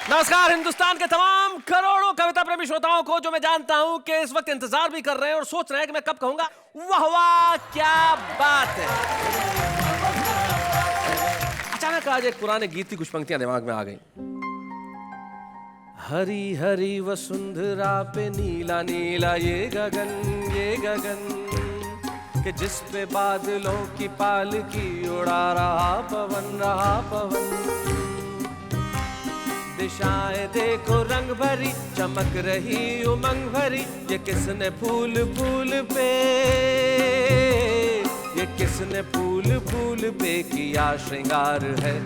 नमस्कार हिंदुस्तान के तमाम करोड़ों कविता प्रेमी श्रोताओं को, जो मैं जानता हूं कि इस वक्त इंतजार भी कर रहे हैं और सोच रहे हैं कि मैं कब कहूंगा वाह वाह क्या बात है। अचानक आज एक पुराने गीत की कुछ पंक्तियां दिमाग में आ गई। हरी हरी वसुंधरा पे नीला नीला ये गगन कि जिस पे बादलों की पालकी उड़ा रहा पवन। दिशाएं देखो रंग भरी, चमक रही उमंग भरी, ये किसने फूल पे, ये किसने फूल पे किया श्रृंगार है,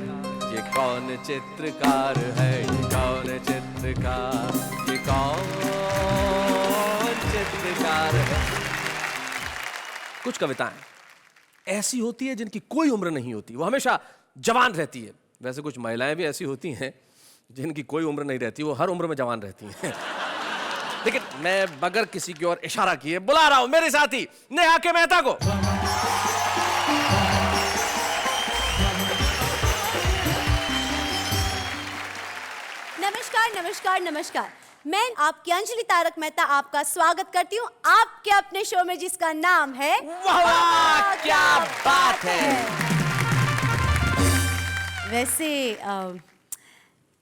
ये कौन चित्रकार है, ये कौन चित्रकार, ये कौन चित्रकार है। कुछ कविताएं ऐसी होती है जिनकी कोई उम्र नहीं होती, वो हमेशा जवान रहती है। वैसे कुछ महिलाएं भी ऐसी होती हैं जिनकी कोई उम्र नहीं रहती, वो हर उम्र में जवान रहती हैं। लेकिन मैं बगैर किसी की ओर इशारा किए बुला रहा हूं मेरे साथी नेहा के मेहता को। नमस्कार नमस्कार नमस्कार, मैं आपकी अंजलि तारक मेहता आपका स्वागत करती हूँ आपके अपने शो में, जिसका नाम है वाह वाह क्या बात है। वैसे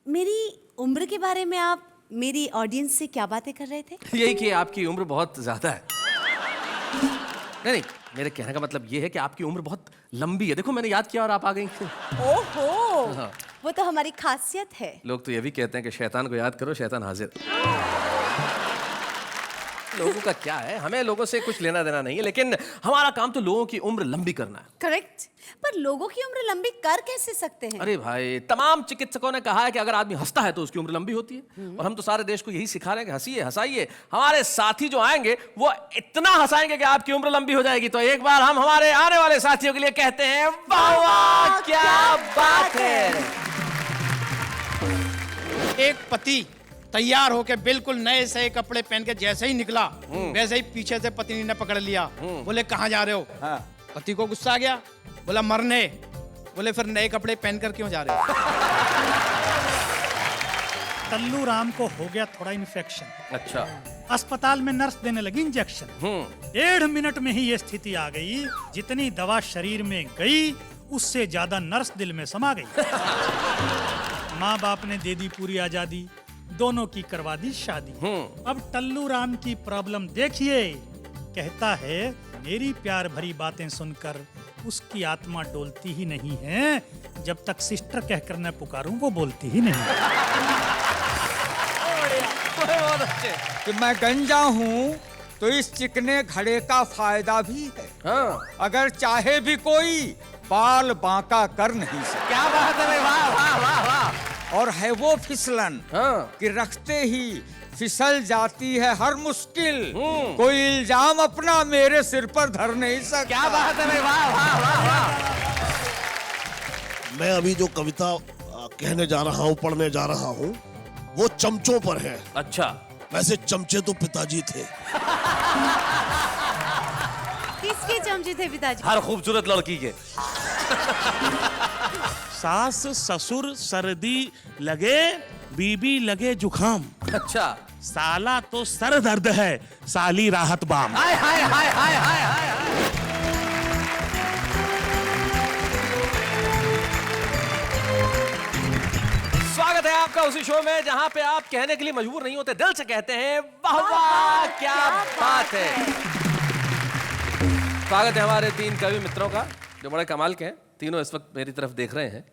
मेरी उम्र के बारे में आप मेरी ऑडियंस से क्या बातें कर रहे थे? यही कि आपकी उम्र बहुत ज्यादा है। नहीं, मेरे कहने का मतलब ये है कि आपकी उम्र बहुत लंबी है। देखो मैंने याद किया और आप आ गई। ओहो, हाँ। वो तो हमारी खासियत है। लोग तो ये भी कहते हैं कि शैतान को याद करो शैतान हाजिर। लोगों का क्या है, हमें लोगों से कुछ लेना देना नहीं है, लेकिन हमारा काम तो लोगों की उम्र लंबी करना है। करेक्ट, पर लोगों की उम्र लंबी कर कैसे सकते हैं? अरे भाई, तमाम चिकित्सकों ने कहा है कि अगर आदमी हंसता है तो उसकी उम्र लंबी होती है, और हम तो सारे देश को यही सिखा रहे हैं कि हंसिए हंसाइए। हमारे साथी जो आएंगे वो इतना हंसाएंगे कि आपकी उम्र लंबी हो जाएगी। तो एक बार हम हमारे आने वाले साथियों के लिए कहते हैं वाह वाह क्या बात है। एक पति तैयार होके बिल्कुल नए से कपड़े पहन के जैसे ही निकला, वैसे ही पीछे से पत्नी ने पकड़ लिया। बोले कहाँ जा रहे हो? पति को गुस्सा आ गया, बोला मरने। बोले फिर नए कपड़े पहनकर क्यों जा रहे हो? टल्लू राम को हो गया थोड़ा इन्फेक्शन। अच्छा। अस्पताल में नर्स देने लगी इंजेक्शन। 1.5 मिनट में ही ये स्थिति आ गई, जितनी दवा शरीर में गई उससे ज्यादा नर्स दिल में समा गई। माँ बाप ने दे दी पूरी आजादी, दोनों की करवा दी शादी। अब टल्लू राम की प्रॉब्लम देखिए, कहता है मेरी प्यार भरी बातें सुनकर उसकी आत्मा डोलती ही नहीं है, जब तक सिस्टर कहकर न पुकारूं वो बोलती ही नहीं। बहुत अच्छे। कि मैं गंजा हूँ तो इस चिकने घड़े का फायदा भी है। हाँ। अगर चाहे भी कोई बाल बांका कर नहीं सकता। क्या बात है, वाह वाह वाह वाह। और है वो फिसलन कि रखते ही फिसल जाती है हर मुश्किल, कोई इल्जाम अपना मेरे सिर पर धर नहीं सकता। क्या बात है, वाह वाह वाह वाह। मैं अभी जो कविता कहने जा रहा हूँ, पढ़ने जा रहा हूँ, वो चमचों पर है। अच्छा। वैसे चमचे तो पिताजी थे। किसके चमचे थे पिताजी? हर खूबसूरत लड़की के। सास ससुर सर्दी लगे, बीबी लगे जुखाम। अच्छा। साला तो सर दर्द है, साली राहत बाम। हाय हाय हाय हाय हाय हाय। स्वागत है आपका उसी शो में जहां पे आप कहने के लिए मजबूर नहीं होते, दिल से कहते हैं वाह वाह क्या बात है। स्वागत है हमारे 3 कवि मित्रों का जो बड़े कमाल के हैं। तीनों इस वक्त मेरी तरफ देख रहे हैं,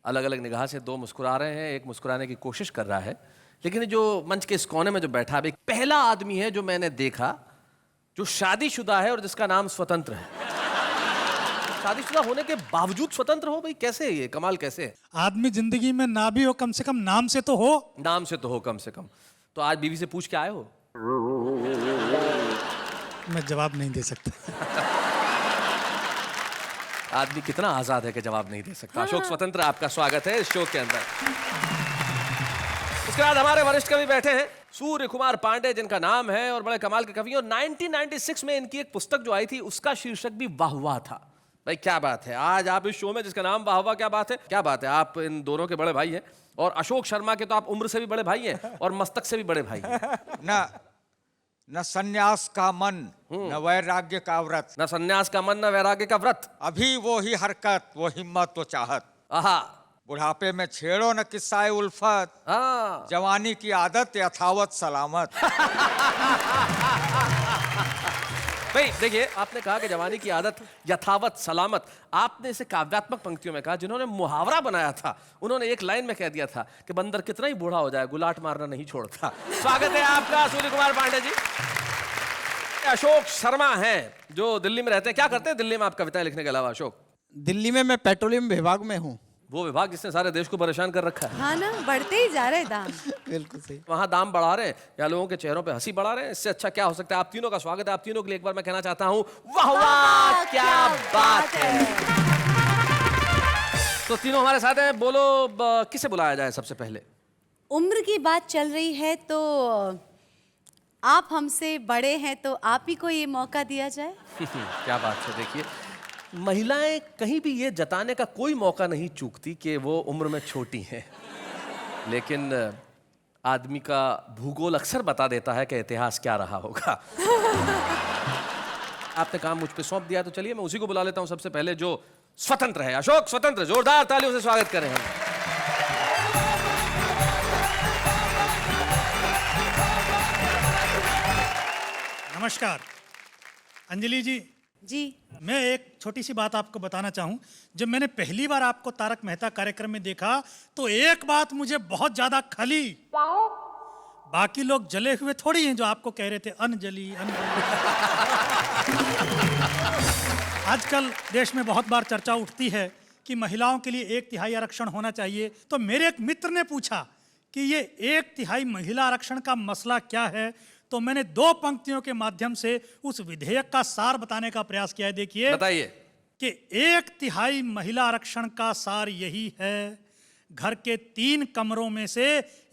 अलग अलग निगाह से। 2 मुस्कुरा रहे हैं, एक मुस्कुराने की कोशिश कर रहा है। लेकिन जो मंच के इस कोने में जो बैठा है, पहला आदमी है जो मैंने देखा जो शादीशुदा है और जिसका नाम स्वतंत्र है। शादीशुदा होने के बावजूद स्वतंत्र हो, भाई कैसे है ये, कमाल कैसे है? आदमी जिंदगी में ना भी हो, कम से कम नाम से तो हो। नाम से तो हो कम से कम। तो आज बीवी से पूछ के आए हो? मैं जवाब नहीं दे सकता। आदमी कितना आजाद है कि जवाब नहीं दे सकता। अशोक स्वतंत्र, आपका स्वागत है इस शो के अंदर। इसके बाद हमारे वरिष्ठ कवि बैठे हैं, सूर्य कुमार पांडे, जिनका नाम है और बड़े कमाल के कवि। और 1996 में इनकी एक पुस्तक जो आई थी उसका शीर्षक भी वाह वाह था। भाई क्या बात है, आज आप इस शो में जिसका नाम वाह वाह, क्या बात है, क्या बात है। आप इन दोनों के बड़े भाई हैं और अशोक शर्मा के तो आप उम्र से भी बड़े भाई हैं और मस्तक से भी बड़े भाई हैं। न संन्यास का मन, न वैराग्य का व्रत, न सन्यास का मन, न वैराग्य का व्रत। अभी वो ही हरकत, वो हिम्मत, वो चाहत। आहा, बुढ़ापे में छेड़ो न किस्सा उल्फत, हाँ। जवानी की आदत यथावत सलामत। भाई देखिए, आपने कहा कि जवानी की आदत यथावत सलामत। आपने इसे काव्यात्मक पंक्तियों में कहा। जिन्होंने मुहावरा बनाया था उन्होंने एक लाइन में कह दिया था कि बंदर कितना ही बूढ़ा हो जाए गुलाट मारना नहीं छोड़ता। स्वागत है आपका सूर्य कुमार पांडे जी। अशोक शर्मा हैं जो दिल्ली में रहते हैं। क्या करते हैं दिल्ली में आप कविताएं लिखने के अलावा अशोक? दिल्ली में मैं पेट्रोलियम विभाग में हूँ। वो विभाग जिसने सारे देश को परेशान कर रखा है। हाँ ना, बढ़ते ही जा रहे दाम। बिल्कुल सही। वहां दाम बढ़ा रहे हैं या लोगों के चेहरों पे हंसी बढ़ा रहे हैं, इससे अच्छा क्या हो सकता है। आप तीनों का स्वागत है। आप तीनों के लिए एक बार मैं कहना चाहता हूं, वाह वाह क्या बात है। तो तीनों हमारे साथ हैं। बोलो किसे बुलाया जाए सबसे पहले? उम्र की बात चल रही है तो आप हमसे बड़े हैं तो आप ही को ये मौका दिया जाए। क्या बात है। देखिए, महिलाएं कहीं भी ये जताने का कोई मौका नहीं चूकती कि वो उम्र में छोटी हैं, लेकिन आदमी का भूगोल अक्सर बता देता है कि इतिहास क्या रहा होगा। आपने काम मुझ पे सौंप दिया तो चलिए मैं उसी को बुला लेता हूं सबसे पहले जो स्वतंत्र है। अशोक स्वतंत्र, जोरदार तालियों से स्वागत करें हम। नमस्कार अंजलि जी। जी। मैं एक छोटी सी बात आपको बताना चाहूं। जब मैंने पहली बार आपको तारक मेहता कार्यक्रम में देखा तो एक बात मुझे बहुत ज्यादा खली। बाकी लोग जले हुए थोड़ी हैं जो आपको कह रहे थे अनजली अनजली। आजकल देश में बहुत बार चर्चा उठती है कि महिलाओं के लिए 1/3 आरक्षण होना चाहिए। तो मेरे एक मित्र ने पूछा कि ये 1/3 महिला आरक्षण का मसला क्या है। तो मैंने 2 पंक्तियों के माध्यम से उस विधेयक का सार बताने का प्रयास किया है। देखिए, बताइए कि 1/3 महिला आरक्षण का सार यही है, घर के 3 कमरों में से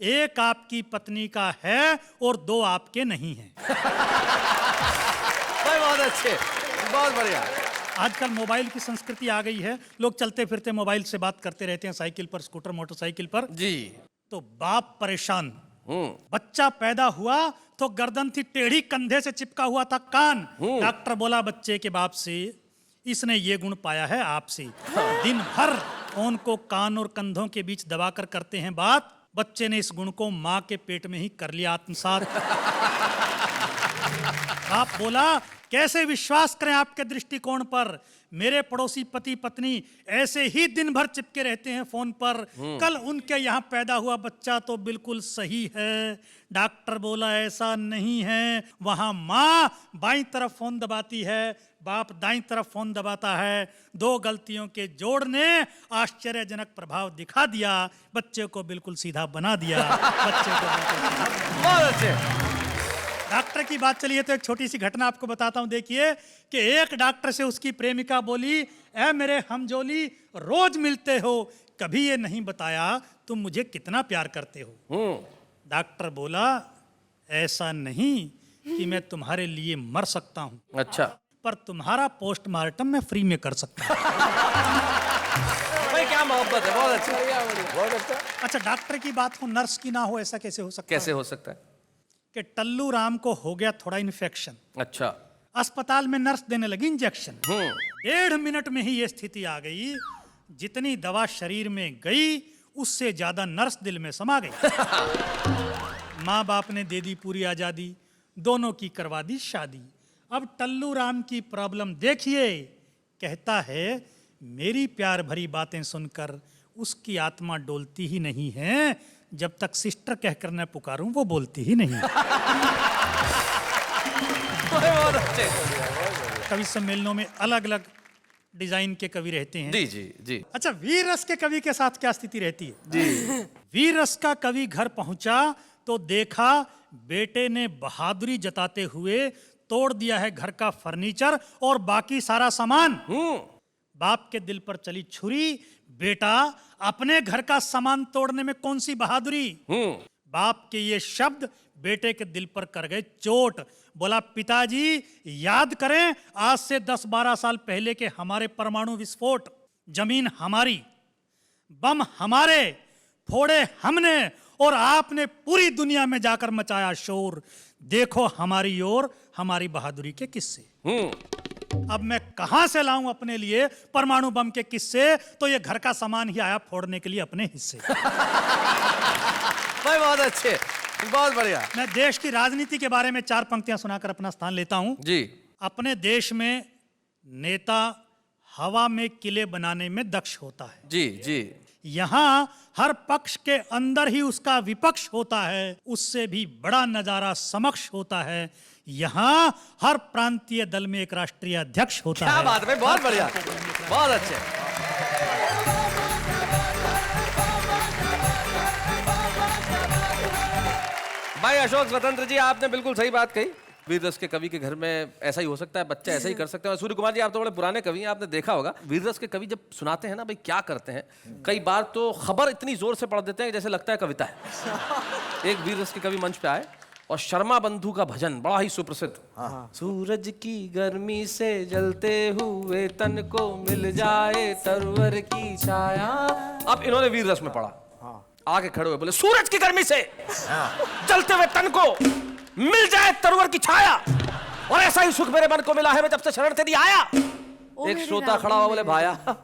1 आपकी पत्नी का है और 2 आपके नहीं हैं। बहुत अच्छे, बहुत बढ़िया। आजकल मोबाइल की संस्कृति आ गई है। लोग चलते फिरते मोबाइल से बात करते रहते हैं, साइकिल पर, स्कूटर, मोटरसाइकिल पर। जी। तो बाप परेशान। बच्चा पैदा हुआ तो गर्दन थी टेढ़ी, कंधे से चिपका हुआ था कान। डॉक्टर बोला बच्चे के बाप से, इसने ये गुण पाया है आपसे। दिन भर फोन को कान और कंधों के बीच दबाकर करते हैं बात। बच्चे ने इस गुण को माँ के पेट में ही कर लिया आत्मसात। बाप बोला कैसे विश्वास करें आपके दृष्टिकोण पर। मेरे पड़ोसी पति पत्नी ऐसे ही दिन भर चिपके रहते हैं फोन पर। कल उनके यहाँ पैदा हुआ बच्चा तो बिल्कुल सही है। डॉक्टर बोला ऐसा नहीं है, वहां माँ बाईं तरफ फोन दबाती है, बाप दाईं तरफ फोन दबाता है। 2 गलतियों के जोड़ ने आश्चर्यजनक प्रभाव दिखा दिया। बच्चे को बिल्कुल सीधा बना दिया। बच्चे को बिल्कुल बहुत अच्छे। डॉक्टर की बात चली है तो एक छोटी सी घटना आपको बताता हूं। देखिए कि एक डॉक्टर से उसकी प्रेमिका बोली, ऐ मेरे हमजोली, रोज मिलते हो, कभी ये नहीं बताया तुम मुझे कितना प्यार करते हो। डॉक्टर बोला ऐसा नहीं कि मैं तुम्हारे लिए मर सकता हूं, अच्छा, पर तुम्हारा पोस्टमार्टम मैं फ्री में कर सकता हूं। भाई क्या मोहब्बत है, बहुत अच्छा, बहुत अच्छा। अच्छा, डॉक्टर की बात हो नर्स की ना हो, ऐसा कैसे हो सकता है? कैसे हो सकता है? कि टल्लू राम को हो गया थोड़ा इन्फेक्शन, अच्छा, अस्पताल में नर्स देने लगी इंजेक्शन। 1.5 मिनट में ही ये स्थिति आ गई। जितनी दवा शरीर में गई उससे ज्यादा नर्स दिल में समा गई। माँ बाप ने दे दी पूरी आजादी, दोनों की करवा दी शादी। अब टल्लू राम की प्रॉब्लम देखिए। कहता है मेरी प्यार भरी बातें सुनकर उसकी आत्मा डोलती ही नहीं है, जब तक सिस्टर कहकर न पुकारूं वो बोलती ही नहीं। बहुत अच्छे। कवि सम्मेलनों में अलग अलग डिजाइन के कवि रहते हैं। जी जी जी। अच्छा, वीर रस के कवि के साथ क्या स्थिति रहती है? जी। वीर रस का कवि घर पहुंचा तो देखा बेटे ने बहादुरी जताते हुए तोड़ दिया है घर का फर्नीचर और बाकी सारा सामान। बाप के दिल पर चली छुरी, बेटा अपने घर का सामान तोड़ने में कौन सी बहादुरी। बाप के ये शब्द बेटे के दिल पर कर गए चोट। बोला, पिताजी याद करें आज से 10-12 साल पहले के हमारे परमाणु विस्फोट। जमीन हमारी, बम हमारे, फोड़े हमने और आपने पूरी दुनिया में जाकर मचाया शोर। देखो हमारी ओर हमारी बहादुरी के किस्से। अब मैं कहां से लाऊं अपने लिए परमाणु बम के किस्से? तो ये घर का सामान ही आया फोड़ने के लिए अपने हिस्से। भाई बहुत अच्छे, बहुत बढ़िया मैं देश की राजनीति के बारे में 4 पंक्तियां सुनाकर अपना स्थान लेता हूं। जी। अपने देश में नेता हवा में किले बनाने में दक्ष होता है। जी जी। यहां हर पक्ष के अंदर ही उसका विपक्ष होता है, उससे भी बड़ा नजारा समक्ष होता है। यहां हर प्रांतीय दल में एक राष्ट्रीय अध्यक्ष होता है। क्या बात है, बहुत बढ़िया, बहुत अच्छे। भाई अशोक स्वतंत्र जी, आपने बिल्कुल सही बात कही। वीररस के कवि के घर में ऐसा ही हो सकता है, बच्चा ऐसा ही कर सकते हैं। और सूर्य कुमार जी, आप तो बड़े पुराने कवि हैं, आपने देखा होगा वीररस के कवि जब सुनाते हैं ना, भाई क्या करते हैं, कई बार तो खबर इतनी जोर से पढ़ देते हैं जैसे लगता है कविता है। एक वीररस के कवि मंच पे आए और शर्मा बंधु का भजन बड़ा ही सुप्रसिद्ध, सूरज की गर्मी से जलते हुए तन को मिल जाए तरवर की छाया। अब इन्होंने वीररस में पढ़ा, आके खड़े हुए बोले, सूरज की गर्मी से जलते हुए तन को मिल जाए तरवर की छाया, और ऐसा ही सुख मेरे मन को मिला है मैं जब से शरण तेरी आया। एक श्रोता खड़ा हुआ बोले, भाया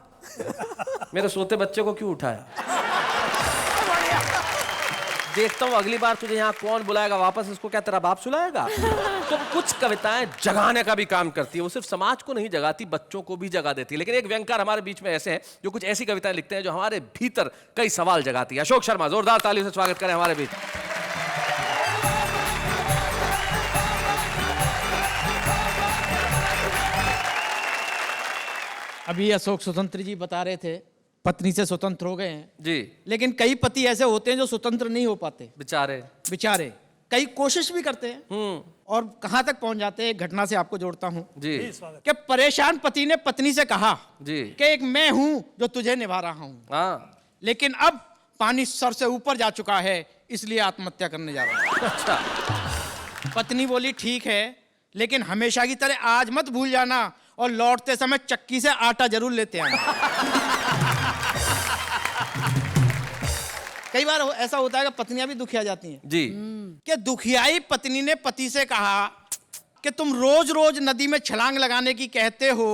मेरे सोते बच्चे को क्यों उठाया? देखता हूँ अगली बार तुझे यहाँ कौन बुलाएगा वापस, इसको क्या तेरा बाप सुलाएगा? तो कुछ कविताएं जगाने का भी काम करती है, वो सिर्फ समाज को नहीं जगाती, बच्चों को भी जगा देती है। लेकिन एक व्यंगकार हमारे बीच में ऐसे हैं जो कुछ ऐसी कविताएं लिखते हैं जो हमारे भीतर कई सवाल जगाती है। अशोक शर्मा, जोरदार तालियों से स्वागत करें हमारे बीच। अभी अशोक स्वतंत्र जी बता रहे थे पत्नी से स्वतंत्र हो गए हैं जी। लेकिन कई पति ऐसे होते हैं जो स्वतंत्र नहीं हो पाते बेचारे। बेचारे। कई कोशिश भी करते हैं और कहां तक पहुंच जाते हैं। एक घटना से आपको जोड़ता हूं जी। कि परेशान पति ने पत्नी से कहा जी कि एक मैं हूं जो तुझे निभा रहा हूं, हाँ। लेकिन अब पानी सर से ऊपर जा चुका है, इसलिए आत्महत्या करने जा रहा हूं। अच्छा। पत्नी बोली, ठीक है, लेकिन हमेशा की तरह आज मत भूल जाना और लौटते समय चक्की से आटा जरूर लेते आना। कई बार ऐसा होता है कि पत्नियां भी दुखिया जाती हैं जी। कि दुखियाई पत्नी ने पति से कहा कि तुम रोज रोज नदी में छलांग लगाने की कहते हो,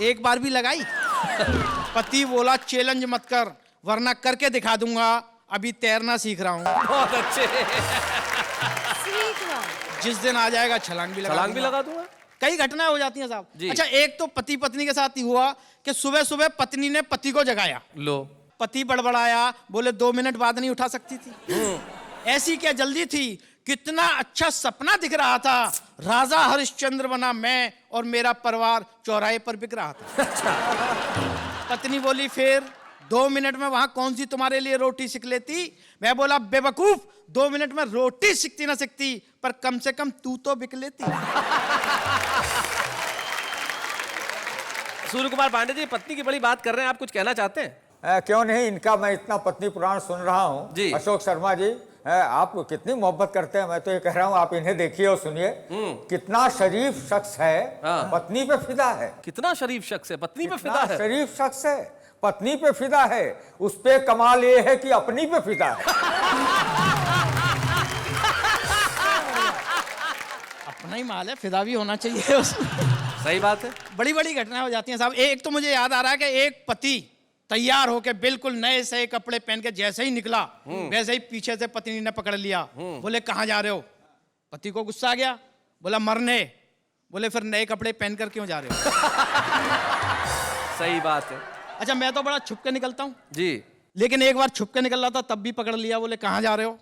एक बार भी लगाई? पति बोला, चैलेंज मत कर वरना करके दिखा दूंगा, अभी तैरना सीख रहा हूं। बहुत अच्छे। जिस दिन आ जाएगा छलांग भी लगा दूंगा। कई घटनाएं हो जाती हैं साहब। जी। अच्छा, एक तो पति पत्नी के साथ ही हुआ कि सुबह सुबह पत्नी ने पति को जगाया, लो। पति बड़बड़ाया, बोले 2 मिनट बाद नहीं उठा सकती थी? ऐसी क्या जल्दी थी? कितना अच्छा सपना दिख रहा था, राजा हरिश्चंद्र बना मैं और मेरा परिवार चौराहे पर बिक रहा था। पत्नी बोली, फिर 2 मिनट में वहां कौन सी तुम्हारे लिए रोटी सीख लेती? मैं बोला, बेवकूफ, 2 मिनट में रोटी सीखती ना सीखती, पर कम से कम तू तो बिक लेती। सूर्य कुमार पांडे जी, पत्नी की बड़ी बात कर रहे हैं, आप कुछ कहना चाहते हैं? क्यों नहीं, इनका मैं इतना पत्नी पुराण सुन रहा हूँ। जी। अशोक शर्मा जी, आप कितनी मोहब्बत करते हैं। मैं तो ये कह रहा हूँ आप इन्हें देखिए और सुनिए, कितना शरीफ शख्स है, हाँ। पत्नी पे फिदा है। कितना शरीफ शख्स है, पत्नी पे कितना फिदा है। शरीफ शख्स है, पत्नी पे फिदा है। उस पे कमाल ये है कि अपनी पे फिदा है। अपना ही माल है, फिदा भी होना चाहिए उसमें। सही बात है। बड़ी बड़ी घटनाएं हो जाती हैं साहब। एक तो मुझे याद आ रहा है कि एक पति तैयार होके बिल्कुल नए से कपड़े पहन के जैसे ही निकला, वैसे ही पीछे से पत्नी ने पकड़ लिया। बोले, कहां जा रहे हो? पति को गुस्सा आ गया, बोला, मरने। बोले, फिर नए कपड़े पहन कर क्यों जा रहे हो? सही बात है। अच्छा, मैं तो बड़ा छुप के निकलता हूं जी। लेकिन एक बार छुप के निकल रहा था तब भी पकड़ लिया। बोले, कहां जा रहे हो?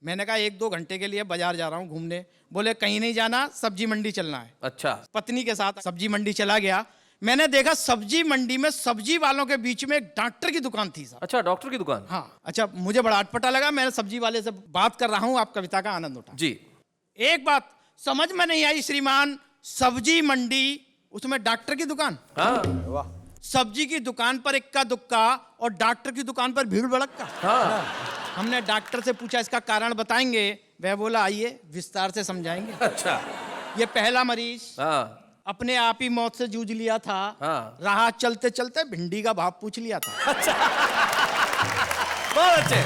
मैंने कहा, 1-2 घंटे के लिए बाजार जा रहा हूं घूमने। बोले, कहीं नहीं जाना, सब्जी मंडी चलना है। अच्छा। पत्नी के साथ सब्जी मंडी चला गया। मैंने देखा सब्जी मंडी में सब्जी वालों के बीच में एक डॉक्टर की दुकान थी साहब। अच्छा, डॉक्टर की दुकान। हाँ। अच्छा, मुझे बड़ा अटपटा लगा। मैं सब्जी वाले से बात कर रहा हूं, आप कविता का आनंद उठा। जी। एक बात समझ में नहीं आई श्रीमान, सब्जी मंडी, उसमें डॉक्टर की दुकान। हाँ। वाह। सब्जी की दुकान पर इक्का दुक्का और डॉक्टर की दुकान पर भीड़ भड़क्का। हाँ। हमने डॉक्टर से पूछा, इसका कारण बताएंगे? वह बोला आइए विस्तार से समझाएंगे। अच्छा। ये पहला मरीज हाँ अपने आप ही मौत से जूझ लिया था। हाँ। राह चलते चलते भिंडी का भाव पूछ लिया था। बहुत अच्छे।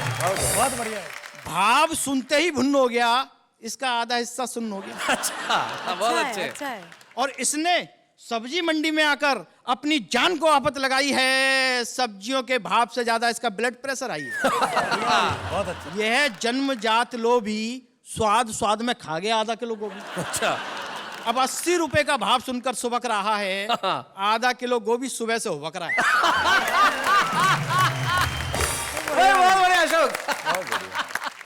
बहुत बढ़िया है। भाव सुनते ही भुन्न हो गया, इसका आधा हिस्सा सुन्न हो गया। अच्छा बहुत अच्छा है, अच्छे। अच्छा है। और इसने सब्जी मंडी में आकर अपनी जान को आफत लगाई है। सब्जियों के भाव से ज्यादा इसका ब्लड प्रेशर आई है। बहुत अच्छा। यह जन्मजात लोभी स्वाद स्वाद में खा गया आधा किलो गोभी। अच्छा। अब 80 रुपए का भाव सुनकर सुबक रहा है। आधा किलो गोभी सुबह से हुबक रहा है। बहुत बढ़िया अशोक।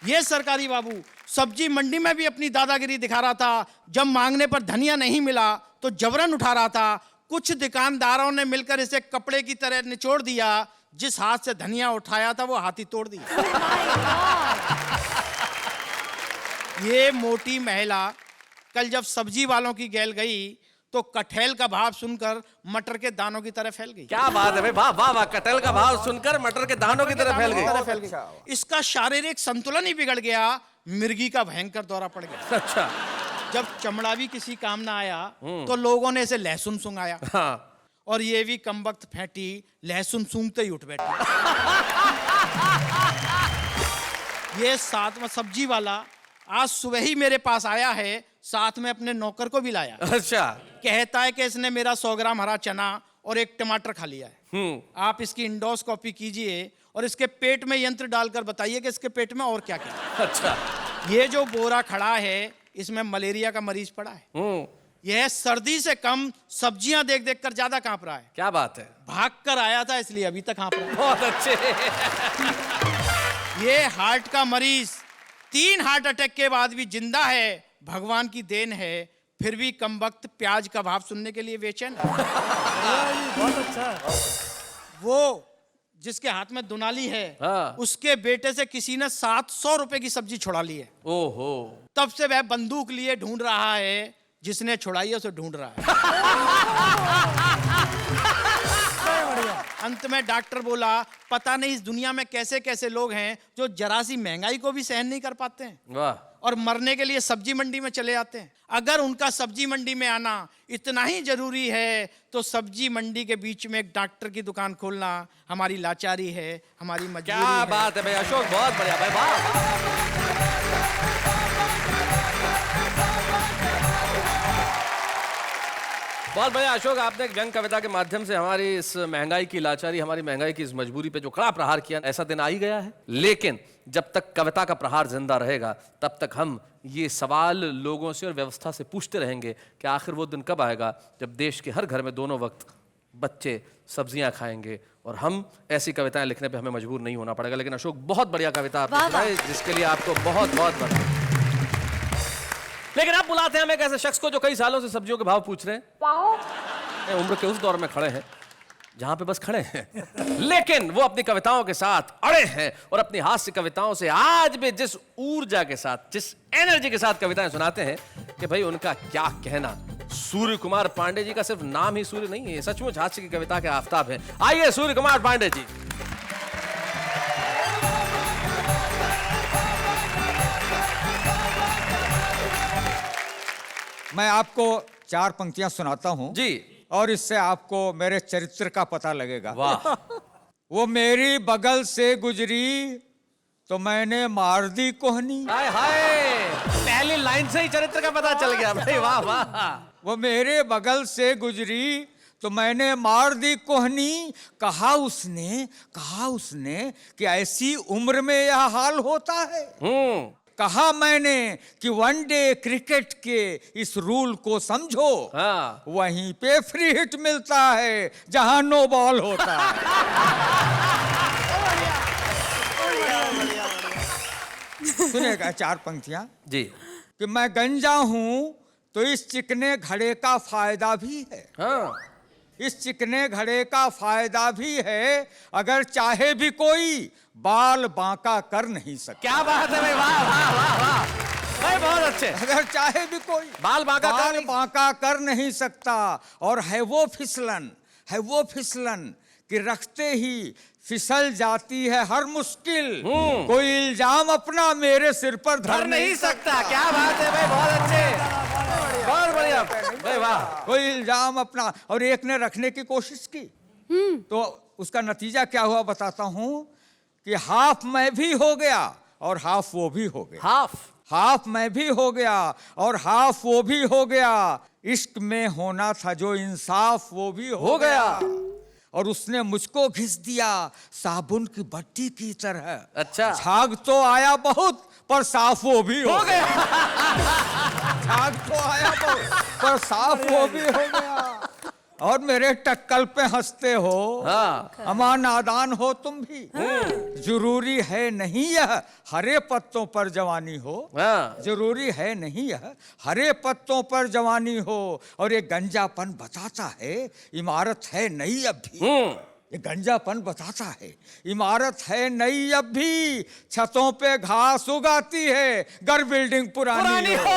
ये सरकारी बाबू सब्जी मंडी में भी अपनी दादागिरी दिखा रहा था। जब मांगने पर धनिया नहीं मिला तो जबरन उठा रहा था। कुछ दुकानदारों ने मिलकर इसे कपड़े की तरह निचोड़ दिया। जिस हाथ से धनिया उठाया था वो हाथ ही तोड़ दिया। ये मोटी महिला कल जब सब्जी वालों की गैल गई तो कटहल का भाव सुनकर मटर के दानों की तरह फैल गई। क्या बात है भाई, वाह वाह वाह। कटहल का भाव सुनकर मटर के दानों की तरह फैल गई। इसका शारीरिक संतुलन ही बिगड़ गया। मिर्गी का भयंकर दौरा पड़ गया। अच्छा। जब चमड़ा भी किसी काम ना आया तो लोगों ने इसे लहसुन सूंघाया। हाँ। और ये भी कमबख्त फैटी लहसुन सूंघते ही उठ बैठी। ये साथ में सब्जी वाला आज सुबह ही मेरे पास आया है, साथ में अपने नौकर को भी लाया। अच्छा। कहता है कि इसने मेरा 100 ग्राम हरा चना और एक टमाटर खा लिया है। आप इसकी इंडोस्कोपी कीजिए और इसके पेट में यंत्र डालकर बताइए कि इसके पेट में और क्या क्या है। अच्छा। ये जो बोरा खड़ा है इसमें मलेरिया का मरीज पड़ा है। यह सर्दी से कम सब्जियां देख देख कर ज्यादा कांप रहा है। क्या बात है। भाग कर आया था इसलिए अभी तक कांप रहा है। बहुत अच्छे। ये हार्ट का मरीज 3 हार्ट अटैक के बाद भी जिंदा है। भगवान की देन है। फिर भी कमबख्त प्याज का भाव सुनने के लिए बेचैन है। बहुत अच्छा है। वो जिसके हाथ में दुनाली है, हाँ। उसके बेटे से किसी ने 700 रुपए की सब्जी छुड़ा ली है। ओहो। तब से वह बंदूक लिए ढूंढ रहा है। जिसने छुड़ाई है उसे ढूंढ रहा है। अंत में डॉक्टर बोला पता नहीं इस दुनिया में कैसे कैसे लोग हैं जो जरा सी महंगाई को भी सहन नहीं कर पाते हैं वाह। और मरने के लिए सब्जी मंडी में चले आते हैं। अगर उनका सब्जी मंडी में आना इतना ही जरूरी है तो सब्जी मंडी के बीच में एक डॉक्टर की दुकान खोलना हमारी लाचारी है, हमारी मजबूरी क्या है। बात है भाई अशोक, बहुत बढ़िया भाई, वाह। बहुत बढ़िया अशोक, आपने एक व्यंग कविता के माध्यम से हमारी इस महंगाई की लाचारी, हमारी महंगाई की इस मजबूरी पे जो कड़ा प्रहार किया। ऐसा दिन आ ही गया है, लेकिन जब तक कविता का प्रहार जिंदा रहेगा तब तक हम ये सवाल लोगों से और व्यवस्था से पूछते रहेंगे कि आखिर वो दिन कब आएगा जब देश के हर घर में दोनों वक्त बच्चे सब्जियां खाएंगे और हम ऐसी कविताएं लिखने पे हमें मजबूर नहीं होना पड़ेगा। लेकिन अशोक बहुत बढ़िया कविता आपने सुनाई, जिसके लिए आपको बहुत बहुत बधाई। लेकिन आप बुलाते हैं हम एक ऐसे शख्स को जो कई सालों से सब्जियों के भाव पूछ रहे हैं, उम्र के उस दौर में खड़े हैं जहां पे बस खड़े हैं, लेकिन वो अपनी कविताओं के साथ अड़े हैं और अपनी हास्य कविताओं से आज भी जिस ऊर्जा के साथ, जिस एनर्जी के साथ कविताएं सुनाते हैं कि भाई उनका क्या कहना। सूर्य कुमार पांडे जी का सिर्फ नाम ही सूर्य नहीं है, सचमुच हास्य की कविता के आफताब है। आइए सूर्य कुमार पांडे जी। मैं आपको 4 पंक्तियां सुनाता हूं जी। और इससे आपको मेरे चरित्र का पता लगेगा। वाह। वो मेरी बगल से गुजरी तो मैंने मार दी कोहनी। हाय हाय, पहली लाइन से ही चरित्र का पता चल गया भाई, वाह वाह। वो मेरे बगल से गुजरी तो मैंने मार दी कोहनी। कहा उसने कि ऐसी उम्र में यह हाल होता है। कहा मैंने कि वनडे क्रिकेट के इस रूल को समझो। हाँ। वहीं पे फ्री हिट मिलता है जहां नो बॉल होता है। सुनेगा 4 पंक्तियां जी। कि मैं गंजा हूं तो इस चिकने घड़े का फायदा भी है। हाँ। इस चिकने घड़े का फायदा भी है। अगर चाहे भी कोई बाल बांका कर नहीं सकता। क्या बात है भाई, वाह वाह वाह वाह भाई, बहुत अच्छे। अगर चाहे भी कोई बाल बांका कर नहीं सकता। और है वो फिसलन कि रखते ही फिसल जाती है हर मुश्किल। कोई इल्जाम अपना मेरे सिर पर धर नहीं सकता। क्या बात है भाई, बहुत अच्छे, बहुत बढ़िया भाई, वाह। कोई इल्जाम अपना, और एक ने रखने की कोशिश की तो उसका नतीजा क्या हुआ बताता हूं कि हाफ मैं भी हो गया और हाफ वो भी हो गया। हाफ मैं भी हो गया और हाफ वो भी हो गया। इश्क में होना था जो इंसाफ वो भी हो गया। और उसने मुझको घिस दिया साबुन की बट्टी की तरह। अच्छा। झाग तो आया बहुत पर साफ वो भी हो गया। झाग तो आया बहुत पर साफ वो भी हो गया। और मेरे टक्कल पे हंसते हो। हाँ। अमा नादान हो तुम भी। जरूरी है नहीं यह हरे पत्तों पर जवानी हो। हाँ। जरूरी है नहीं यह हरे पत्तों पर जवानी हो। और ये गंजापन बताता है इमारत है नई अब भी। ये गंजापन बताता है इमारत है नई अब भी। छतों पे घास उगाती है घर बिल्डिंग पुरानी हो।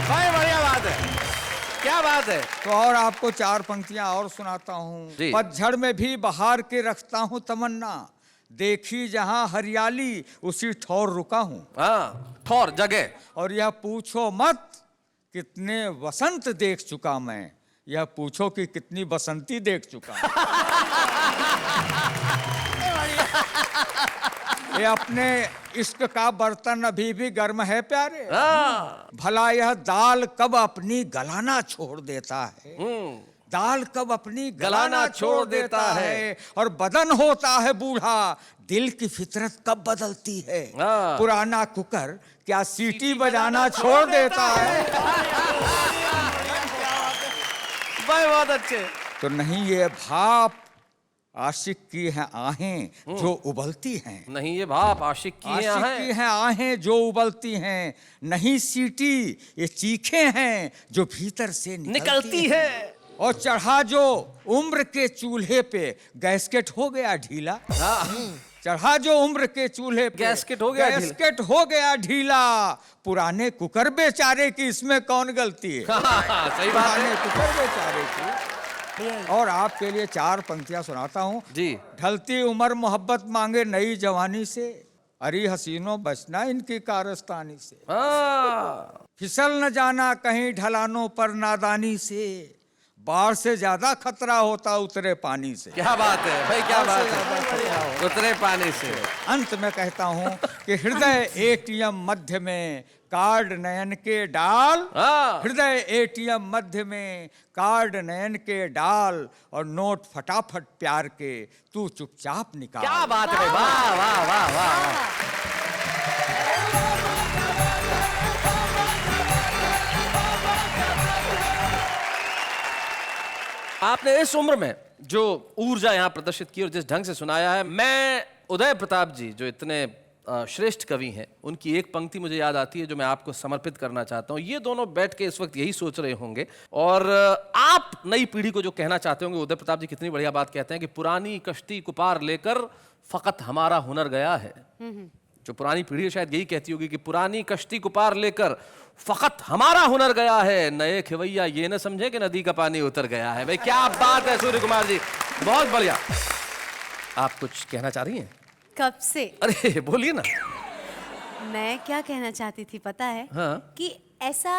भाई बढ़िया बात है, क्या बात है। तो और आपको 4 पंक्तियां और सुनाता जी। हूँ। पतझड़ में भी बहार के रखता हूँ तमन्ना। देखी जहां हरियाली उसी ठौर रुका हूँ। हाँ, ठौर जगह। और यह पूछो मत कितने वसंत देख चुका मैं। यह पूछो कि कितनी बसंती देख चुका। ये अपने इश्क का बर्तन अभी भी गर्म है प्यारे। भला यह दाल कब अपनी गलाना छोड़ देता है। दाल कब अपनी गलाना छोड़ देता है। और बदन होता है बूढ़ा दिल की फितरत कब बदलती है। पुराना कुकर क्या सीटी बजाना छोड़ देता है। भाई बहुत अच्छे। तो नहीं ये भाप आशिक की हैं आहें जो उबलती हैं। नहीं ये भाप आशिक की आशिक है की हैं आहें जो उबलती हैं। नहीं सीटी ये चीखे हैं जो भीतर से निकलती है। और चढ़ा जो उम्र के चूल्हे पे गैस्केट हो गया ढीला। चढ़ा जो उम्र के चूल्हे पे गैस्केट हो गया ढीला। गैस्केट हो गया ढीला। पुराने कुकर बेचारे की इसमें कौन गलती है। सही बात पुराने है कुकर बेचारे की। और आपके लिए 4 पंक्तियां सुनाता हूँ जी। ढलती उम्र मोहब्बत मांगे नई जवानी से। अरे हसीनों बचना इनकी कारस्तानी से। फिसल न जाना कहीं ढलानों पर नादानी से। बाढ़ से ज्यादा खतरा होता उतरे पानी से। क्या बात है भाई, क्या बात है, उतरे पानी से। अंत में कहता हूँ कि हृदय एटीएम मध्य में कार्ड नयन के डाल। हृदय एटीएम मध्य में कार्ड नयन के डाल। और नोट फटाफट प्यार के तू चुपचाप निकाल। क्या बात है, वाह वाह वाह वाह। आपने इस उम्र में जो ऊर्जा यहाँ प्रदर्शित की और जिस ढंग से सुनाया है, मैं उदय प्रताप जी जो इतने श्रेष्ठ कवि हैं, उनकी एक पंक्ति मुझे याद आती है जो मैं आपको समर्पित करना चाहता हूँ। ये दोनों बैठ के इस वक्त यही सोच रहे होंगे और आप नई पीढ़ी को जो कहना चाहते होंगे, उदय प्रताप जी कितनी बढ़िया बात कहते हैं कि पुरानी कश्ती को पार लेकर फकत हमारा हुनर गया है। जो पुरानी पीढ़ी शायद यही कहती होगी कि पुरानी कश्ती को पार लेकर फकत हमारा हुनर गया है। नए खिवैया ये न समझे कि नदी का पानी उतर गया है। भाई क्या बात है सूर्य कुमार जी, बहुत बढ़िया। आप कुछ कहना चाह रही हैं? कब से? अरे बोलिए ना। मैं क्या कहना चाहती थी पता है? हाँ। कि ऐसा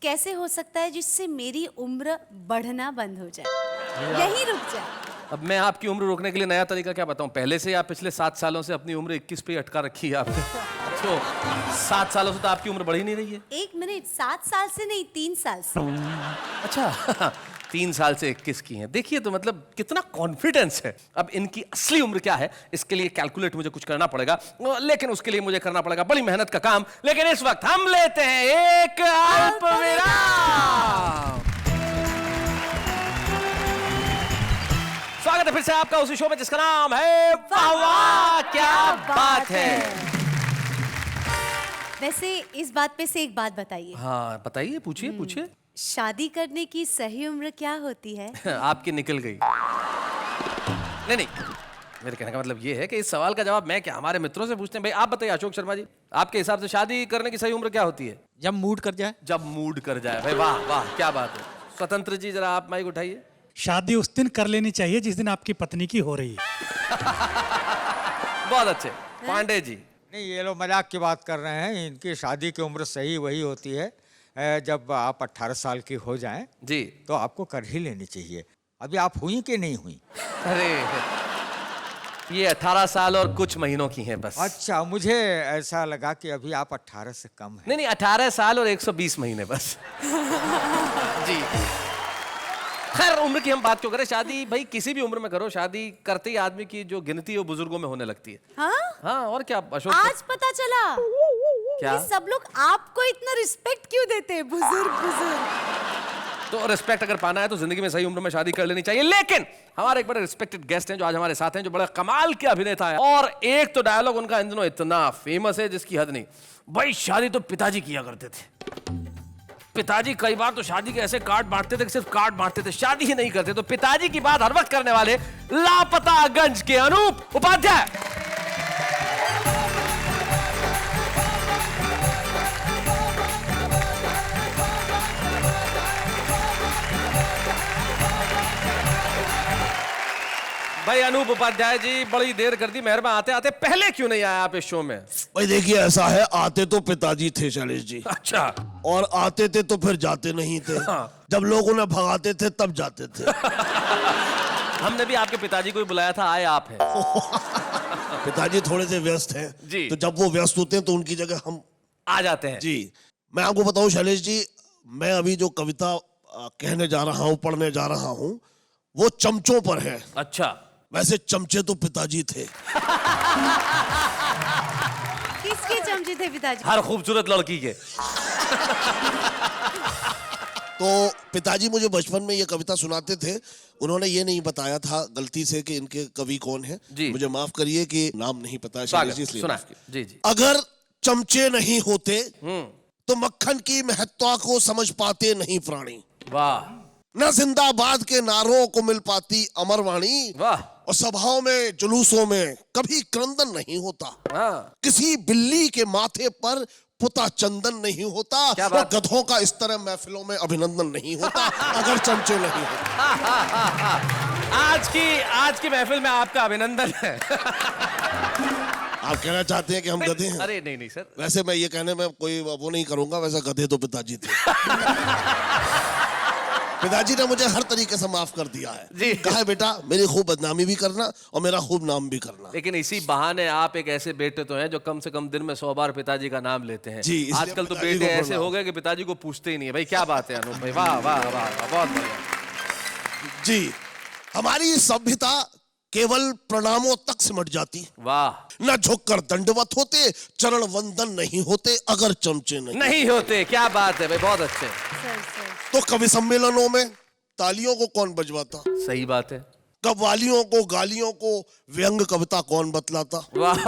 कैसे हो सकता है जिससे मेरी उम्र बढ़ना बंद हो जाए, यही रुक जाए। अब मैं आपकी उम्र रोकने के लिए नया तरीका क्या बताऊं। पहले से या पिछले 7 सालों से अपनी उम्र 21 पे अटका रखी है आपने। तो 7 सालों से तो आपकी उम्र बढ़ी नहीं रही है। 1 मिनट, 7 साल से नहीं, 3 साल से। अच्छा 3 साल से 21 की हैं। देखिए तो मतलब कितना कॉन्फिडेंस है। अब इनकी असली उम्र क्या है इसके लिए कैलकुलेट मुझे कुछ करना पड़ेगा, लेकिन उसके लिए मुझे करना पड़ेगा बड़ी मेहनत का काम। लेकिन इस वक्त हम लेते हैं एक अल्प विराम। स्वागत है फिर से आपका उसी शो में जिसका नाम है वाह वाह क्या बात है। वैसे इस बात पे से एक बात बताइए। हाँ बताइए, पूछिए पूछिए। शादी करने की सही उम्र क्या होती है? आपकी निकल गई। नहीं मेरे कहने का मतलब ये है कि इस सवाल का जवाब मैं क्या हमारे मित्रों से पूछते हैं। भाई आप बताइए अशोक शर्मा जी, आपके हिसाब से शादी करने की सही उम्र क्या होती है? जब मूड कर जाए। जब मूड कर जाए। भाई वाह वाह क्या बात है। स्वतंत्र जी जरा आप माइक उठाइए। शादी उस दिन कर लेनी चाहिए जिस दिन आपकी पत्नी की हो रही है। बहुत अच्छे। पांडे जी। नहीं, ये लोग मजाक की बात कर रहे हैं। इनकी शादी की उम्र सही वही होती है जब आप 18 साल की हो जाएं जी। तो आपको कर ही लेनी चाहिए। अभी आप हुई कि नहीं हुई? अरे ये 18 साल और कुछ महीनों की हैं बस। अच्छा, मुझे ऐसा लगा कि अभी आप 18 से कम हैं। नहीं नहीं, 18 साल और 120 महीने बस। जी। खैर उम्र की हम बात क्यों करें, शादी भाई किसी भी उम्र में करो, शादी करते ही आदमी की जो गिनती है वो बुजुर्गों में होने लगती है। हाँ? हाँ और क्या अशोक। आज पता चला क्या? कि सब लोग आपको इतना रिस्पेक्ट क्यों देते हैं, बुजुर्ग बुजुर्ग। तो रिस्पेक्ट अगर पाना है तो जिंदगी में सही उम्र में शादी कर लेनी चाहिए। लेकिन हमारे एक बड़े रिस्पेक्टेड गेस्ट हैं जो आज हमारे साथ हैं, जो बड़ा कमाल के अभिनेता है। और एक तो डायलॉग उनका इन दिनों इतना फेमस है जिसकी हद नहीं। भाई शादी तो पिताजी किया करते थे। पिताजी कई बार तो शादी के ऐसे कार्ड बांटते थे कि सिर्फ कार्ड बांटते थे, शादी ही नहीं करते। तो पिताजी की बात हर वक्त करने वाले लापतागंज के अनूप उपाध्याय। भाई अनूप उपाध्याय जी, बड़ी देर कर दी, मेहरबान। आते आते पहले क्यों नहीं आया आप इस शो में? भाई देखिए, ऐसा है, आते तो पिताजी थे शैलेश जी, अच्छा। और आते थे तो फिर जाते नहीं थे। हाँ। जब लोग उन्हें भगाते थे तब जाते थे। हमने भी आपके पिताजी को ही बुलाया था, आए आप हैं। पिताजी थोड़े से व्यस्त हैं जी। तो जब वो व्यस्त होते हैं तो उनकी जगह हम आ जाते हैं। जी। मैं आपको बताऊं शैलेश जी, मैं अभी जो कविता कहने जा रहा हूं, पढ़ने जा रहा हूं, वो चमचों पर है। अच्छा। वैसे चमचे तो पिताजी थे। किसके चमचे थे पिताजी? हर खूबसूरत लड़की के। तो पिताजी मुझे बचपन में ये कविता सुनाते थे। उन्होंने ये नहीं बताया था गलती से कि इनके कवि कौन है। जी। मुझे माफ करिए कि नाम नहीं पता है शैलेश जी, इसलिए सुना। माफ कीजिए। जी जी। अगर चमचे नहीं होते तो मक्खन की महत्ता को समझ पाते नहीं प्राणी। वाह न जिंदाबाद के नारों को मिल पाती अमर वाणी। वाह। और सभाओं में जुलूसों में कभी क्रंदन नहीं होता। हाँ। किसी बिल्ली के माथे पर पुता चंदन नहीं होता। क्या और बात? गधों का इस तरह महफिलों में अभिनंदन नहीं होता अगर चमचे नहीं होते। आज की महफिल में आपका अभिनंदन है। आप कहना चाहते हैं कि हम गधे हैं? अरे नहीं नहीं सर। वैसे मैं ये कहने में कोई वो नहीं करूंगा, वैसे गधे तो पिताजी थे। पिताजी ने मुझे हर तरीके से माफ कर दिया है। जी। कहा है बेटा मेरी खूब बदनामी भी करना और मेरा खूब नाम भी करना। लेकिन इसी बहाने आप एक ऐसे बेटे तो हैं जो कम से कम दिन में 100 बार पिताजी का नाम लेते हैं। जी, इसलिए आजकल तो पिताजी बेटे को ऐसे प्रणाम। हो गए कि पिताजी को पूछते ही नहीं है। भाई क्या बात है अनूप भाई, वाह वाह वाह वाह, बहुत बढ़िया। जी। हमारी सभ्यता केवल प्रणामों तक सिमट जाती। वाह। न झुककर दंडवत होते, चरण वंदन नहीं होते अगर चमचे नहीं होते। क्या बात है भाई, बहुत अच्छे। Sir sir. तो कवि सम्मेलनों में तालियों को कौन बजवाता? सही बात है। कव्वालियों को, गालियों को व्यंग कविता कौन बतलाता? वाह।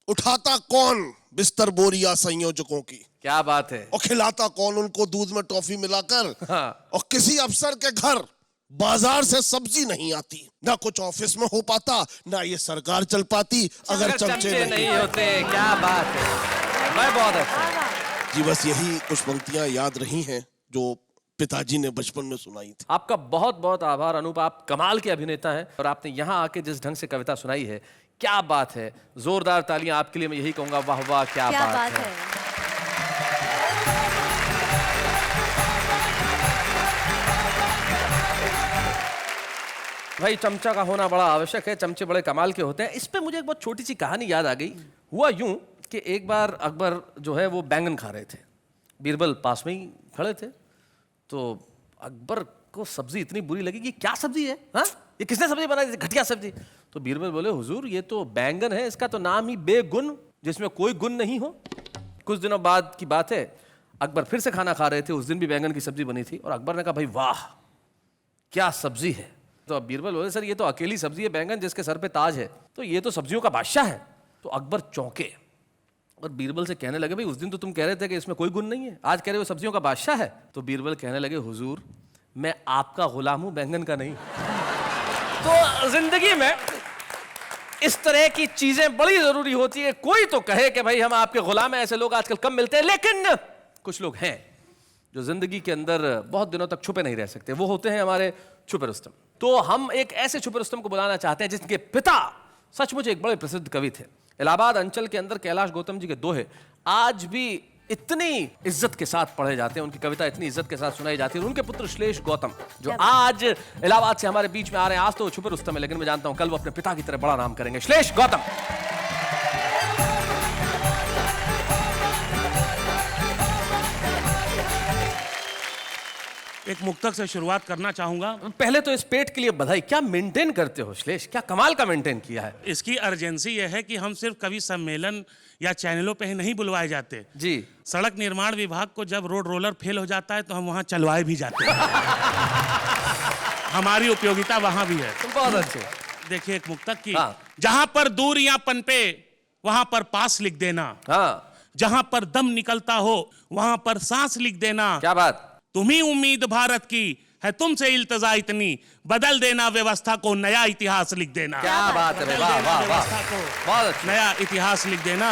उठाता कौन बिस्तर बोरिया संयोजकों की? क्या बात है। और खिलाता कौन उनको दूध में टॉफी मिलाकर? हाँ। और किसी अफसर के घर बाजार से सब्जी नहीं आती, ना कुछ ऑफिस में हो पाता, ना ये सरकार चल पाती अगर चमचे नहीं होते। क्या बात है भाई, बहुत अच्छा। जी। बस यही कुछ पंक्तियां याद रही हैं जो पिताजी ने बचपन में सुनाई थी। आपका बहुत बहुत आभार अनूप, आप कमाल के अभिनेता हैं और आपने यहाँ आके जिस ढंग से कविता सुनाई है, क्या बात है। जोरदार तालियां आपके लिए, मैं यही कहूंगा, वाह वाह क्या बात है। भाई चमचा का होना बड़ा आवश्यक है, चमचे बड़े कमाल के होते हैं। इस पे मुझे एक बहुत छोटी सी कहानी याद आ गई। हुआ यूं कि एक बार अकबर जो है वो बैंगन खा रहे थे, बीरबल पास में ही खड़े थे। तो अकबर को सब्जी इतनी बुरी लगी कि क्या सब्जी है, हाँ ये किसने सब्जी बनाई, घटिया सब्जी। तो बीरबल बोले हुजूर ये तो बैंगन है, इसका तो नाम ही बेगुन, जिसमें कोई गुण नहीं हो। कुछ दिनों बाद की बात है, अकबर फिर से खाना खा रहे थे, उस दिन भी बैंगन की सब्जी बनी थी। और अकबर ने कहा भाई वाह क्या सब्जी है। तो अब बीरबल बोले सर ये तो अकेली सब्जी है बैंगन जिसके सर पे ताज है, तो ये तो सब्जियों का बादशाह है। तो अकबर चौंके और बीरबल से कहने लगे भाई उस दिन तो तुम कह रहे थे कि इसमें कोई गुण नहीं है, आज कह रहे हो सब्जियों का बादशाह है। तो बीरबल कहने लगे हुजूर मैं आपका गुलाम हूं, बैंगन का नहीं। तो जिंदगी में इस तरह की चीजें बड़ी जरूरी होती है। कोई तो कहे कि भाई हम आपके गुलाम हैं, ऐसे लोग आजकल कम मिलते हैं, लेकिन कुछ लोग हैं जो जिंदगी के अंदर बहुत दिनों तक छुपे नहीं रह सकते, वो होते हैं हमारे छुपे रुस्तम। तो हम एक ऐसे छुपे रुस्तम को बुलाना चाहते हैं जिनके पिता सचमुच एक बड़े प्रसिद्ध कवि थे, इलाहाबाद अंचल के अंदर कैलाश गौतम जी के दोहे आज भी इतनी इज्जत के साथ पढ़े जाते हैं, उनकी कविता इतनी इज्जत के साथ सुनाई जाती है। उनके पुत्र श्लेष गौतम जो आज इलाहाबाद से हमारे बीच में आ रहे हैं, आज तो वो छुपे रुस्तम है, लेकिन मैं जानता हूं कल वो अपने पिता की तरह बड़ा नाम करेंगे। श्लेष गौतम। एक मुक्तक से शुरुआत करना चाहूंगा। पहले तो इस पेट के लिए बधाई, क्या मेंटेन करते हो श्लेष, क्या कमाल का मेंटेन किया है। इसकी अर्जेंसी यह है कि हम सिर्फ कवि सम्मेलन या चैनलों पे ही नहीं बुलवाए जाते जी। सड़क निर्माण विभाग को जब रोड रोलर फेल हो जाता है तो हम वहां चलवाए भी जाते हैं। हमारी उपयोगिता वहां भी है। बहुत अच्छे। देखिए एक मुक्तक की, हाँ। जहां पर दूरियां पनपे वहां पर पास लिख देना, हाँ, जहां पर दम निकलता हो वहां पर सांस लिख देना, क्या बात। तुम्ही उम्मीद भारत की है, तुमसे इल्तजा इतनी, बदल देना व्यवस्था को, नया इतिहास लिख देना। क्या बात है, बदल वाह देना वाह वाह, व्यवस्था को, बहुत अच्छा। नया इतिहास लिख देना।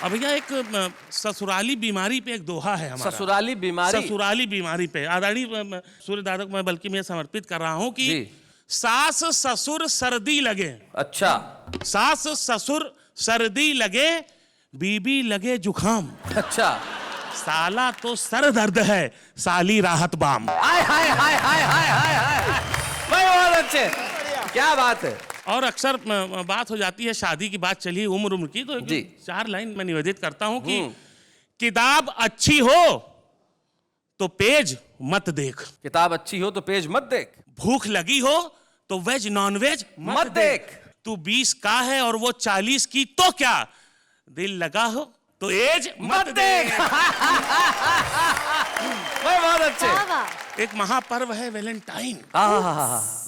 अब भैया एक ससुराली बीमारी पे एक दोहा है हमारा। ससुराली बीमारी। ससुराली बीमारी पे आदरणीय सूर्यदादा को मैं बल्कि मैं समर्पित कर रहा हूं कि जी। सास ससुर सर्दी लगे, अच्छा। सास ससुर सर्दी लगे, बीबी लगे जुखाम, अच्छा। साला तो सर दर्द है, साली राहत बाम। हाय हाय हाय हाय हाय हाय हाय, भाई बहुत अच्छे, क्या बात है। और अक्सर बात हो जाती है, शादी की बात चली उम्र उम्र की, तो जी। 4 लाइन मैं निवेदित करता हूं कि किताब अच्छी हो तो पेज मत देख, किताब अच्छी हो तो पेज मत देख, भूख लगी हो तो वेज नॉन वेज मत देख, तू 20 का है और वो 40 की तो क्या, दिल लगा हो तो एज मत देख। भाई बहुत अच्छे। वाह वाह। एक महापर्व है वैलेंटाइन,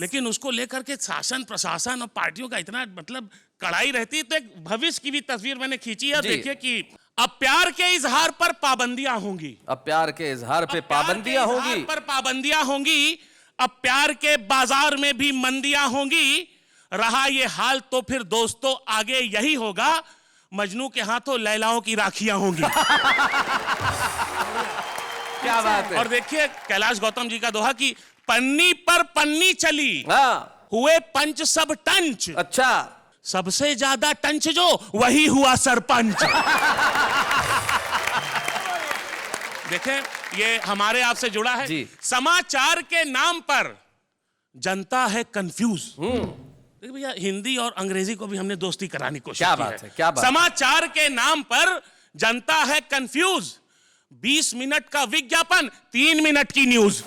लेकिन उसको लेकर के शासन प्रशासन और पार्टियों का इतना मतलब कड़ाई रहती है। तो एक भविष्य की भी तस्वीर मैंने खींची है। जी। देखिए कि अब प्यार के इजहार पर पाबंदियां होंगी, अब प्यार के इजहार पे पाबंदियां होंगी, पर पाबंदियां होंगी, अब प्यार के बाजार में भी मंदियां होंगी। रहा ये हाल तो फिर दोस्तों आगे यही होगा, मजनू के हाथों लैलाओं की राखियां होंगी। क्या बात है। और देखिए कैलाश गौतम जी का दोहा कि पन्नी पर पन्नी चली, हाँ, हुए पंच सब टंच, अच्छा। सबसे ज्यादा टंच जो वही हुआ सरपंच। देखें ये हमारे आपसे जुड़ा है जी। समाचार के नाम पर जनता है कंफ्यूज। देखिए भैया हिंदी और अंग्रेजी को भी हमने दोस्ती कराने की कोशिश क्या की बात है, क्या बात है। समाचार के नाम पर जनता है कंफ्यूज, 20 मिनट का विज्ञापन 3 मिनट की न्यूज।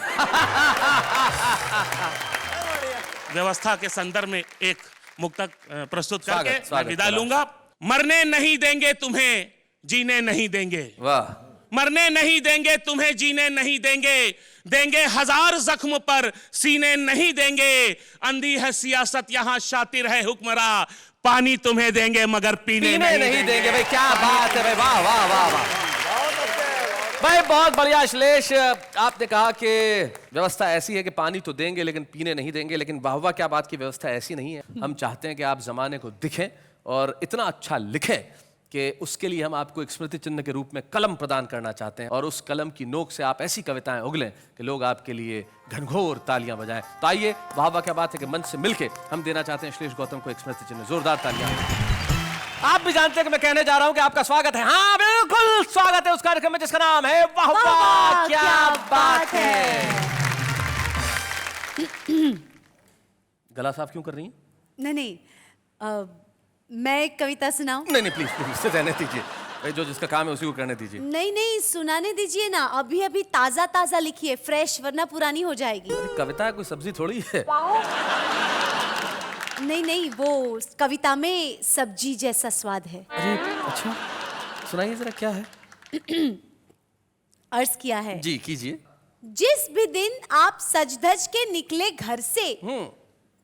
व्यवस्था के संदर्भ में एक मुक्तक प्रस्तुत करके मैं स्वागत, विदा स्वागत। लूंगा। मरने नहीं देंगे तुम्हें, जीने नहीं देंगे, वाह। मरने नहीं देंगे तुम्हें, जीने नहीं देंगे, देंगे 1000 जख्म पर सीने नहीं देंगे। अंधी है सियासत यहाँ शातिर है हुक्मरा, पानी तुम्हें देंगे मगर पीने नहीं देंगे। भाई क्या बात है भाई, वाह वाह वाह वाह भाई, बहुत बढ़िया। श्लेष आपने कहा कि व्यवस्था ऐसी है कि पानी तो देंगे लेकिन पीने नहीं देंगे, लेकिन वाह वाह क्या बात की व्यवस्था ऐसी नहीं है। हम चाहते हैं कि आप जमाने को दिखें और इतना अच्छा लिखें कि उसके लिए हम आपको एक स्मृति चिन्ह के रूप में कलम प्रदान करना चाहते हैं, और उस कलम की नोक से आप ऐसी कविताएं उगलें कि लोग आपके लिए घनघोर तालियां बजाएं। तो आइए, वाह वाह क्या बात है कि मंच से मिलके हम देना चाहते हैं श्लेष गौतम को एक स्मृति चिन्ह, जोरदार तालियां। आप भी जानते हैं कि मैं कहने जा रहा हूं कि आपका स्वागत है, हाँ बिल्कुल स्वागत है उस कार्यक्रम में जिसका नाम है वाह वाह क्या बात है। गला साफ क्यों कर रही हैं? नहीं नहीं, मैं एक कविता सुनाऊं? नहीं नहीं प्लीज प्लीज रहने दीजिए भाई, जो जिसका काम है उसी को करने दीजिए। नहीं नहीं, सुनाने दीजिए ना, अभी अभी ताजा ताजा लिखिए, फ्रेश, वरना पुरानी हो जाएगी। कविता कोई सब्जी थोड़ी है। नहीं नहीं, वो कविता में सब्जी जैसा स्वाद है। अरे अच्छा, सुनाइए जरा क्या है। अर्ज किया है जी कीजिए। जिस भी दिन आप सज धज के निकले घर से,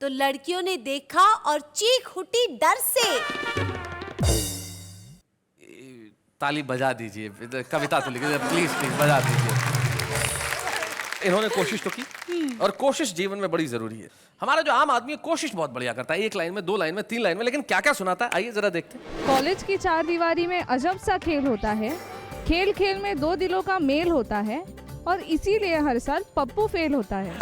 तो लड़कियों ने देखा और चीख उठी डर से। ताली बजा दीजिए, कविता तो लिखिए प्लीज प्लीज बजा दीजिए। इन्होंने कोशिश तो की, और कोशिश जीवन में बड़ी जरूरी है। हमारा जो आम आदमी है कोशिश बहुत बढ़िया करता है, 1 लाइन में, 2 लाइन में, 3 लाइन में, लेकिन क्या क्या सुनाता है आइए जरा देखते हैं। कॉलेज की 4 दीवारी में अजब सा खेल होता है, खेल खेल में 2 दिलों का मेल होता है, और इसीलिए हर साल पप्पू फेल होता है।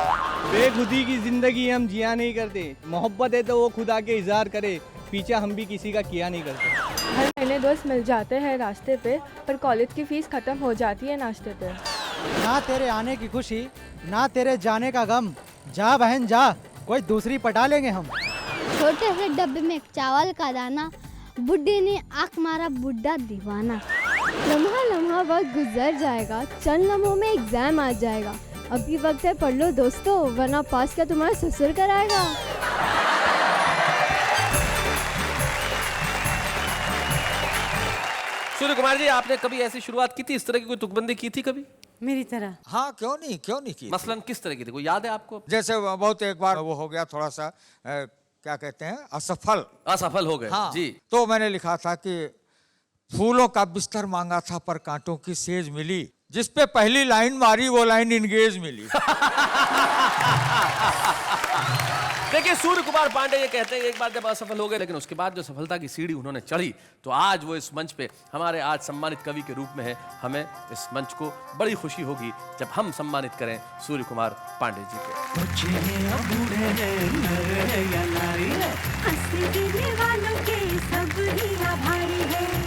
बेखुदी की जिंदगी हम जिया नहीं करते, मोहब्बत है तो वो खुदा के इजहार करे, पीछा हम भी किसी का किया नहीं करते। हर महीने दोस्त मिल जाते हैं रास्ते पे, पर कॉलेज की फीस खत्म हो जाती है नाश्ते पे। ना तेरे आने की खुशी, ना तेरे जाने का गम। जा बहन जा, कोई दूसरी पटा लेंगे हम। छोटे से डब्बे में चावल का दाना, बुड्ढे ने आँख मारा बुड्ढा दीवाना। लम्हा लम्हा वक्त गुजर जाएगा, चंद लम्हों में एग्जाम आ जाएगा। अभी वक्त है पढ़ लो दोस्तों, वरना पास क्या तुम्हारा ससुर कराएगा। सूर्य कुमार जी, आपने कभी ऐसी शुरुआत की थी, इस तरह की कोई तुकबंदी की थी कभी? मेरी तरह? हाँ, क्यों नहीं की। मसलन किस तरह की थी, कोई याद है आपको? जैसे बहुत एक बार वो हो गया थोड़ा सा क्या कहते हैं, असफल हो गए। हाँ, जी। तो मैंने लिखा था कि फूलों का बिस्तर मांगा था पर कांटों की सेज मिली, जिस पे पहली लाइन मारी वो लाइन इंगेज मिली। देखिए, सूर्य कुमार पांडे ये कहते हैं एक बार जब असफल हो गए, लेकिन उसके बाद जो सफलता की सीढ़ी उन्होंने चढ़ी, तो आज वो इस मंच पे हमारे आज सम्मानित कवि के रूप में है। हमें इस मंच को बड़ी खुशी होगी जब हम सम्मानित करें सूर्य कुमार पांडे जी को।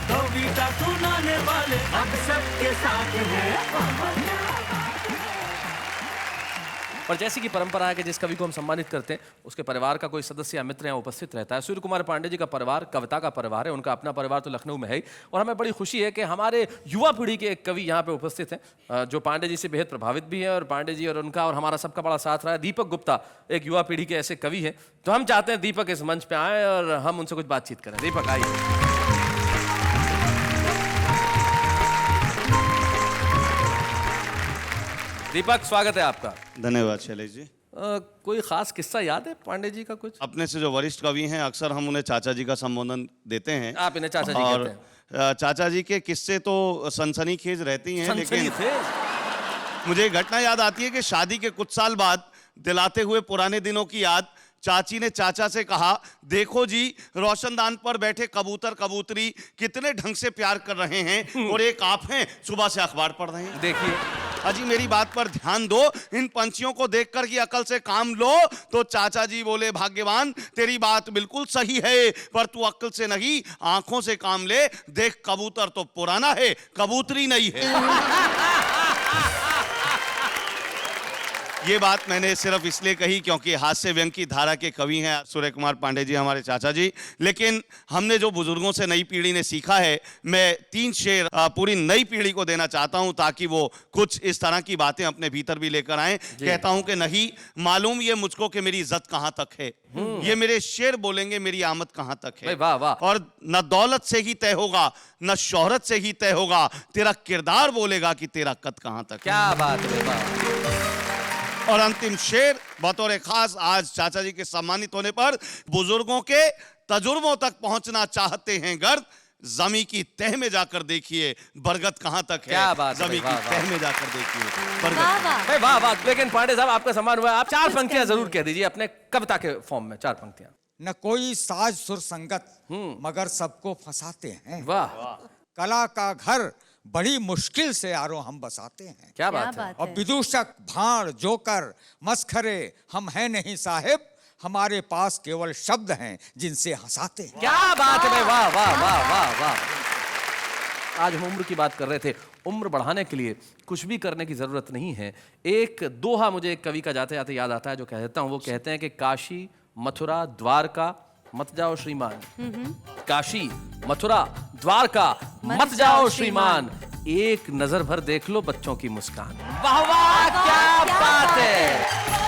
कविता सुनाने वाले अब सबके साथ हैं। और जैसी की परंपरा है कि जिस कवि को हम सम्मानित करते हैं उसके परिवार का कोई सदस्य या मित्र यहाँ उपस्थित रहता है। सूर्य कुमार पांडे जी का परिवार कविता का परिवार है, उनका अपना परिवार तो लखनऊ में है ही। और हमें बड़ी खुशी है कि हमारे युवा पीढ़ी के एक कवि यहाँ पे उपस्थित हैं जो पांडे जी से बेहद प्रभावित भी हैं, और पांडे जी और उनका और हमारा सबका बड़ा साथ रहा है। दीपक गुप्ता एक युवा पीढ़ी के ऐसे कवि हैं, तो हम चाहते हैं दीपक इस मंच पर आए और हम उनसे कुछ बातचीत करें। दीपक आइए। दीपक, स्वागत है आपका। धन्यवाद शैलेश जी। कोई खास किस्सा याद है पांडे जी का कुछ? अपने से जो वरिष्ठ कवि हैं अक्सर हम उन्हें चाचा जी का संबोधन देते हैं। आप इन्हें चाचा जी और कहते हैं। चाचा जी के किस्से तो सनसनीखेज रहती हैं, लेकिन मुझे एक घटना याद आती है कि शादी के कुछ साल बाद दिलाते हुए पुराने दिनों की याद, चाची ने चाचा से कहा, देखो जी रोशनदान पर बैठे कबूतर कबूतरी कितने ढंग से प्यार कर रहे हैं, और एक आप हैं सुबह से अखबार पढ़ रहे हैं। देखिए अजी, मेरी बात पर ध्यान दो, इन पंछियों को देखकर की अकल से काम लो। तो चाचा जी बोले, भाग्यवान, तेरी बात बिल्कुल सही है, पर तू अकल से नहीं आंखों से काम ले। देख, कबूतर तो पुराना है, कबूतरी नहीं है। ये बात मैंने सिर्फ इसलिए कही क्योंकि हास्य व्यंग की धारा के कवि हैं सूर्य कुमार पांडे जी, हमारे चाचा जी। लेकिन हमने जो बुजुर्गों से नई पीढ़ी ने सीखा है, मैं 3 शेर पूरी नई पीढ़ी को देना चाहता हूं ताकि वो कुछ इस तरह की बातें अपने भीतर भी लेकर आए। कहता हूं कि नहीं मालूम ये मुझको कि मेरी इज्जत कहां तक है, ये मेरे शेर बोलेंगे मेरी आमद कहां तक है। वाह वाह। और न दौलत से ही तय होगा, न शोहरत से ही तय होगा, तेरा किरदार बोलेगा कि तेरा कद कहां तक है। क्या बात है। और अंतिम शेर बतौर खास आज चाचा जी के सम्मानित होने पर, बुजुर्गों के तजुर्बों तक पहुंचना चाहते हैं गर्द, जमी की तह में जाकर देखिए बरगद कहां तक है। क्या बात है। जमी की तह में जाकर देखिए बरगद। वाह वाह। लेकिन पांडे साहब, आपका सम्मान हुआ, आप 4 पंक्तियां जरूर कह दीजिए अपने कविता के फॉर्म में। 4 पंक्तियां। न कोई साज सुर संगत मगर सबको फंसाते हैं। वाह। कला का घर बड़ी मुश्किल से यारो हम बसाते हैं। क्या बात है। और विदूषक भाड़ जोकर मस्खरे हम हैं नहीं साहिब, हमारे पास केवल शब्द हैं जिनसे हंसाते हैं। क्या बात है। वाह वाह वाह वाह वाह। आज हम उम्र की बात कर रहे थे। उम्र बढ़ाने के लिए कुछ भी करने की जरूरत नहीं है। एक दोहा मुझे एक कवि का जाते जाते याद आता है जो कहता हूं, वो कहते हैं कि काशी मथुरा द्वारका मत जाओ श्रीमान। काशी मथुरा द्वारका मत जाओ श्रीमान, एक नजर भर देख लो बच्चों की मुस्कान। वाह वाह, क्या बात है।